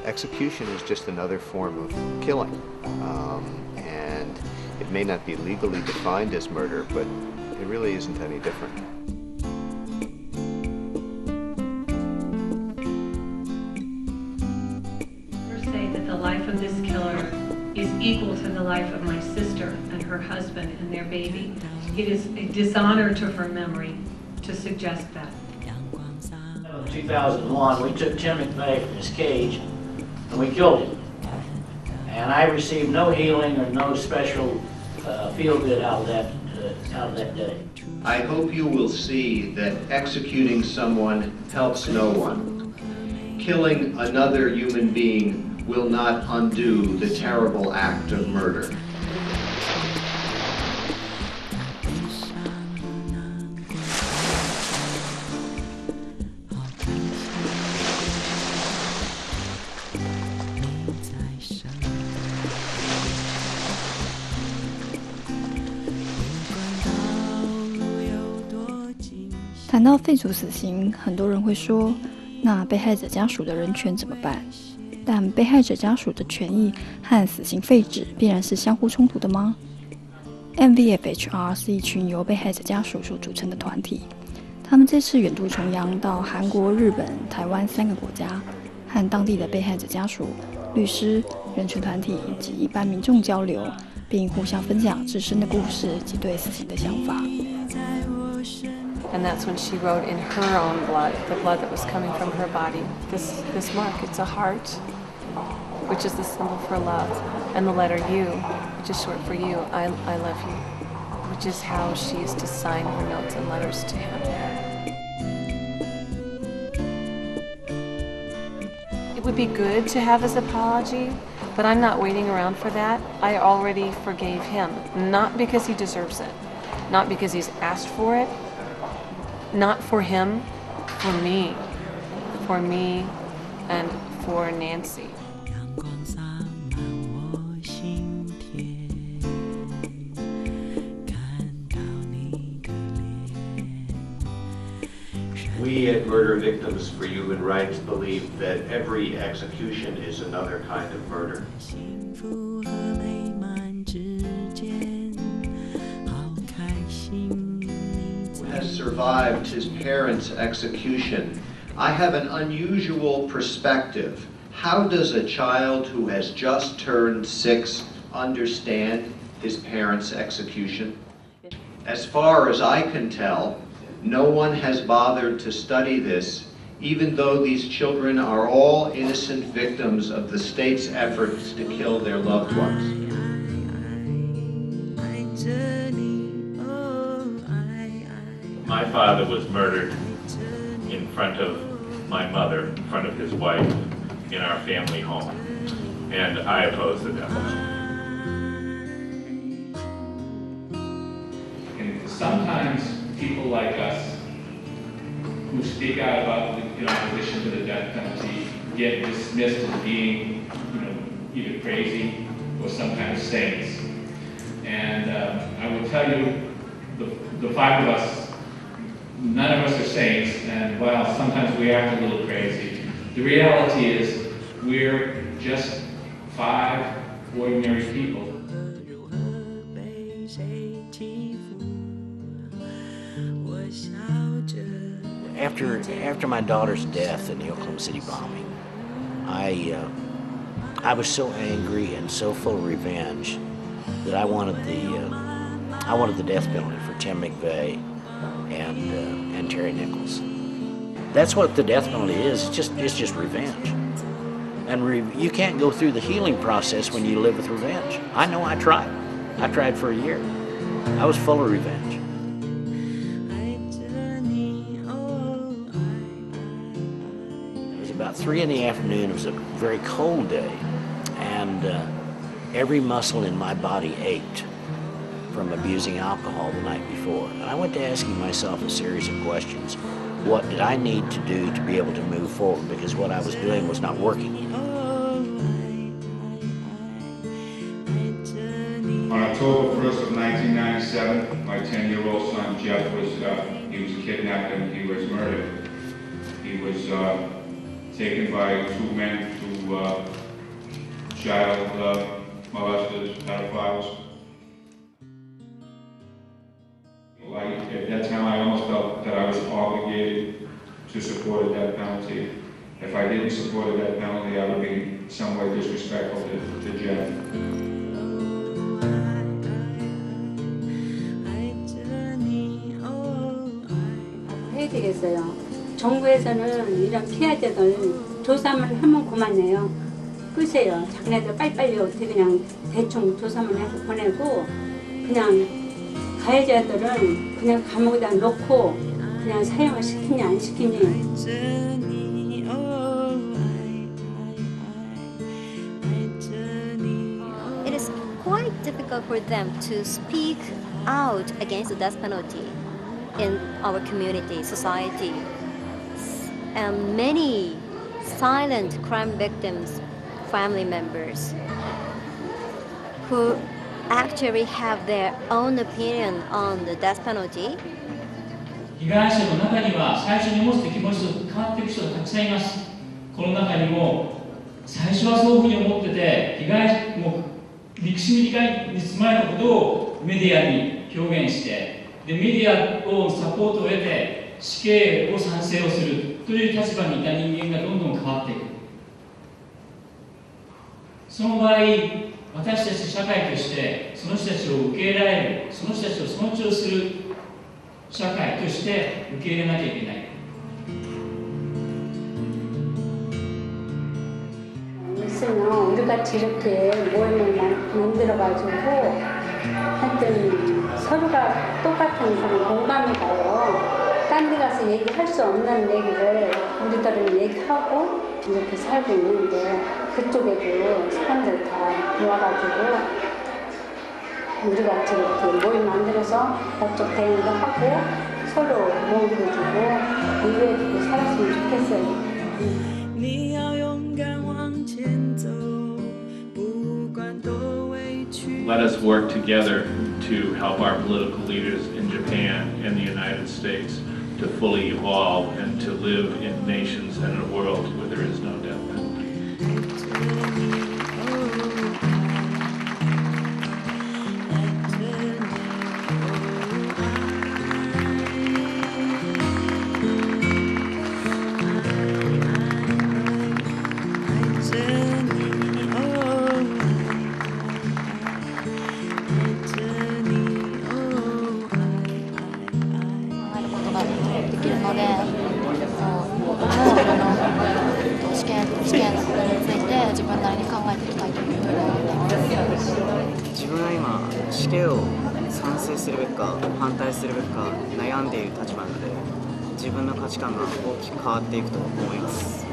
execution is just another form of killing. And it may not be legally defined as murder, but it really isn't any different. Say that the life of this killer is equal to the life of my sister and her husband and their baby. It is a dishonor to her memory to suggest that. In 2001, we took Tim McVeigh from his cage and we killed him. And I received no healing or no special feel-good out of that day. I hope you will see that executing someone helps no one. Killing another human being will not undo the terrible act of murder.谈到废除死刑，很多人会说，那被害者家属的人权怎么办？但被害者家属的权益和死刑废止必然是相互冲突的吗？ MVFHR 是一群由被害者家属所组成的团体，他们这次远渡重洋到韩国、日本、台湾3个国家，和当地的被害者家属、律师、人权团体以及一般民众交流，并互相分享自身的故事及对死刑的想法。And that's when she wrote in her own blood, the blood that was coming from her body, this mark. It's a heart, which is the symbol for love, and the letter U, which is short for you, I love you, which is how she used to sign her notes and letters to him. It would be good to have his apology, but I'm not waiting around for that. I already forgave him, not because he deserves it, not because he's asked for it, not for him, for me and for Nancy. We at Murder Victims for Human Rights believe that every execution is another kind of murder. Has survived his parents' execution. I have an unusual perspective. How does a child who has just turned 6 understand his parents' execution? As far as I can tell, no one has bothered to study this, even though these children are all innocent victims of the state's efforts to kill their loved ones. My father was murdered in front of my mother, in front of his wife, in our family home, and I oppose the death penalty. And sometimes people like us who speak out about the opposition to the death penalty get dismissed as being, either crazy or some kind of saints. And I will tell you, the 5 of us, none of us are saints, and while sometimes we act a little crazy, the reality is we're just 5 ordinary people. After my daughter's death in the Oklahoma City bombing, I was so angry and so full of revenge that I wanted the death penalty for Tim McVeigh and Terry Nichols. That's what the death penalty is. It's just revenge. And you can't go through the healing process when you live with revenge. I know I tried. I tried for a year. I was full of revenge. It was about 3 in the afternoon. It was a very cold day, and every muscle in my body ached from abusing alcohol the night before. And I went to asking myself a series of questions. What did I need to do to be able to move forward? Because what I was doing was not working. On October 1st of 1997, my 10-year-old son Jeff was kidnapped and he was murdered. He was taken by 2 men to child molesters, pedophiles. At that time, I almost felt that I was obligated to support a death penalty. If I didn't support a death penalty, I would be in some way disrespectful to Jeff. 해야 되겠어요. 정부에서는 이런 피해자들 조사만 하면 그만해요. 끄세요. 자기네들 빨리빨리 어떻게 그냥 대충 조사만 해서 보내고 그냥 가해자들은 그냥 감옥에다 놓고 그냥 사형을 시키냐 안 시키냐. It is quite difficult for them to speak out against the death penalty in our community, society. And many silent crime victims, family members, who actually have their own opinion on the death penalty. 被害者の中には最初に持つ気持ちと変わっていく人がたくさんいます。この中にも最初はそういうふうに思ってて、被害も憎しみ理解に包まれたことをメディアに表現して、でメディアをサポートを得て死刑を賛成をするという立場にいた人間がどんどん変わっていく。その場合、私たち社会としてその人たちを受け入れられる、その人たちを尊重する社会として受け入れなきゃいけない。있으면 우리 같이 이렇게 모임을 만들어가지고 하여튼 서로가 똑같은 그런 공감이 가요. 딴 데 가서 얘기할 수 없는 얘기를 우리들은 얘기하고 이렇게 살고 있는데 그쪽에도 사람들 다 모아가지고 우리 같이 이렇게 모임 만들어서 법적 대응도 하고 서로 모으고 주고 이해해주고 살았으면 좋겠어요. Let us work together to help our political leaders in Japan and the United States to fully evolve and to live in nations and in a world where there is no death penalty.今死刑を賛成するべきか反対するべきか悩んでいる立場なので自分の価値観が大きく変わっていくと思います。